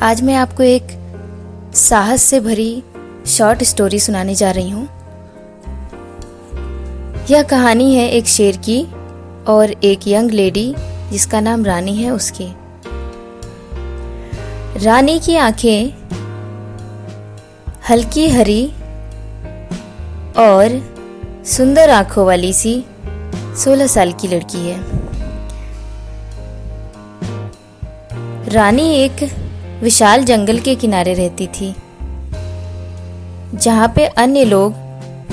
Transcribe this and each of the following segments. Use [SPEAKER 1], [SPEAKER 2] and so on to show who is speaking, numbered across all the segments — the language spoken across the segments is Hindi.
[SPEAKER 1] आज मैं आपको एक साहस से भरी शॉर्ट स्टोरी सुनाने जा रही हूँ। यह कहानी है एक शेर की और एक यंग लेडी जिसका नाम रानी है उसकी। रानी की आंखें हल्की हरी और सुंदर आंखों वाली सी 16 साल की लड़की है। रानी एक विशाल जंगल के किनारे रहती थी, जहाँ पे अन्य लोग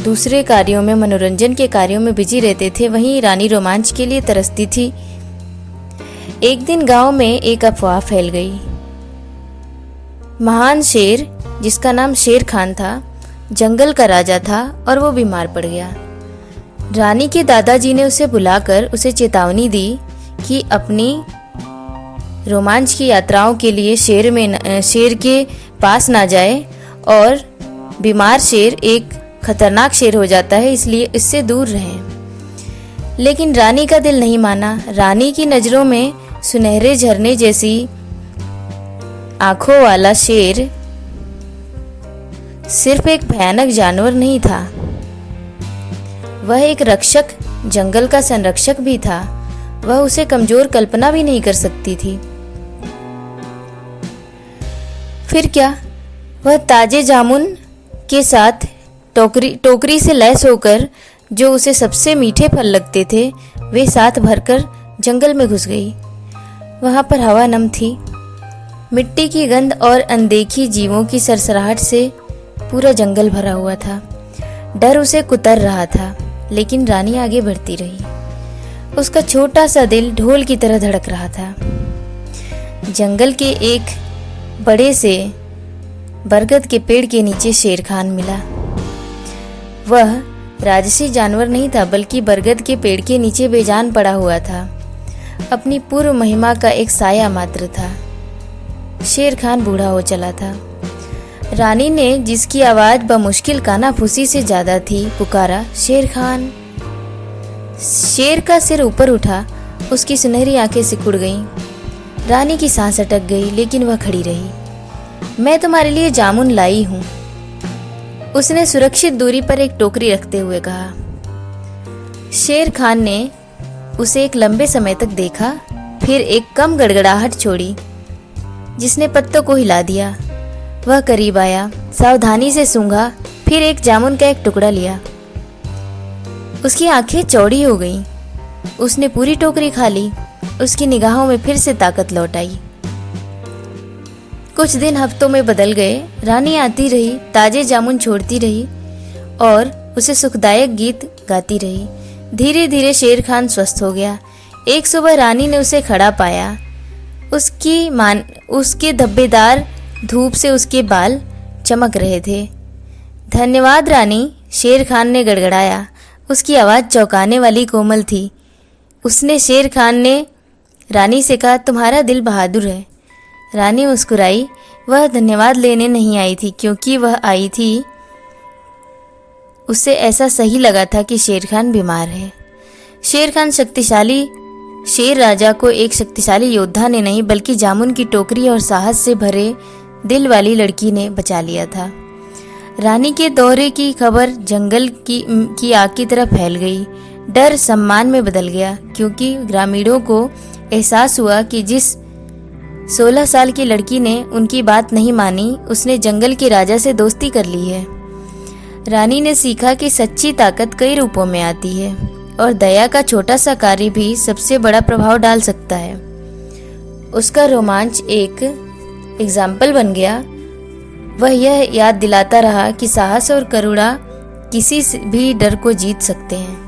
[SPEAKER 1] दूसरे कार्यों में, मनोरंजन के कार्यों में बिजी रहते थे, वहीं रानी रोमांच के लिए तरसती थी। एक दिन गांव में एक अफवाह फैल गई। महान शेर, जिसका नाम शेर खान था, जंगल का राजा था और वो बीमार पड़ गया। रानी के दादाजी ने उसे बुलाकर उसे चेतावनी दी कि अपनी रोमांच की यात्राओं के लिए शेर के पास ना जाए, और बीमार शेर एक खतरनाक शेर हो जाता है, इसलिए इससे दूर रहें। लेकिन रानी का दिल नहीं माना। रानी की नज़रों में सुनहरे झरने जैसी आंखों वाला शेर सिर्फ एक भयानक जानवर नहीं था, वह एक रक्षक, जंगल का संरक्षक भी था। वह उसे कमजोर कल्पना भी नहीं कर सकती थी। फिर क्या, वह ताजे जामुन के साथ टोकरी से लैस होकर, जो उसे सबसे मीठे फल लगते थे, वे साथ भरकर जंगल में घुस गई। वहां पर हवा नम थी, मिट्टी की गंध और अनदेखी जीवों की सरसराहट से पूरा जंगल भरा हुआ था। डर उसे कुतर रहा था, लेकिन रानी आगे बढ़ती रही। उसका छोटा सा दिल ढोल की तरह धड़क रहा था। जंगल के एक बड़े से बरगद के पेड़ के नीचे शेर खान मिला। वह राजसी जानवर नहीं था, बल्कि बरगद के पेड़ के नीचे बेजान पड़ा हुआ था। अपनी पूर्व महिमा का एक साया मात्र था। शेर खान बूढ़ा हो चला था। रानी ने, जिसकी आवाज बमुश्किल कानाफूसी से ज्यादा थी, पुकारा, शेर खान। शेर का सिर ऊपर उठा, उसकी सुनहरी आंखें सिकुड़ गईं। रानी की सांस अटक गई, लेकिन वह खड़ी रही। मैं तुम्हारे लिए जामुन लाई हूं, उसने सुरक्षित दूरी पर एक टोकरी रखते हुए कहा। शेर खान ने उसे एक लंबे समय तक देखा, फिर एक कम गड़गड़ाहट छोड़ी, जिसने पत्तों को हिला दिया। वह करीब आया, सावधानी से सूंघा, फिर एक जामुन का एक टुकड़ा लिया। उसकी आंखें चौड़ी हो गईं। उसने पूरी टोकरी खा ली। उसकी निगाहों में फिर से ताकत लौट आई। कुछ दिन हफ्तों में बदल गए। रानी आती रही, ताजे जामुन छोड़ती रही और उसे सुखदायक गीत गाती रही। धीरे धीरे शेर खान स्वस्थ हो गया। एक सुबह रानी ने उसे खड़ा पाया। उसके धब्बेदार धूप से उसके बाल चमक रहे थे। धन्यवाद रानी, शेर खान ने गड़गड़ाया। उसकी आवाज़ चौंकाने वाली कोमल थी। शेर खान ने रानी से कहा, तुम्हारा दिल बहादुर है। रानी मुस्कुराई। वह धन्यवाद लेने नहीं आई थी, क्योंकि वह आई थी, उसे ऐसा सही लगा था कि शेर खान बीमार है। शेर खान शक्तिशाली शेर राजा को एक शक्तिशाली योद्धा ने नहीं, बल्कि जामुन की टोकरी और साहस से भरे दिल वाली लड़की ने बचा लिया था। रानी के दौरे की खबर जंगल की आग की तरह फैल गई। डर सम्मान में बदल गया, क्योंकि ग्रामीणों को एहसास हुआ कि जिस 16 साल की लड़की ने उनकी बात नहीं मानी, उसने जंगल के राजा से दोस्ती कर ली है। रानी ने सीखा कि सच्ची ताकत कई रूपों में आती है, और दया का छोटा सा कार्य भी सबसे बड़ा प्रभाव डाल सकता है। उसका रोमांच एक एग्जाम्पल बन गया। वह यह याद दिलाता रहा कि साहस और करुणा किसी भी डर को जीत सकते हैं।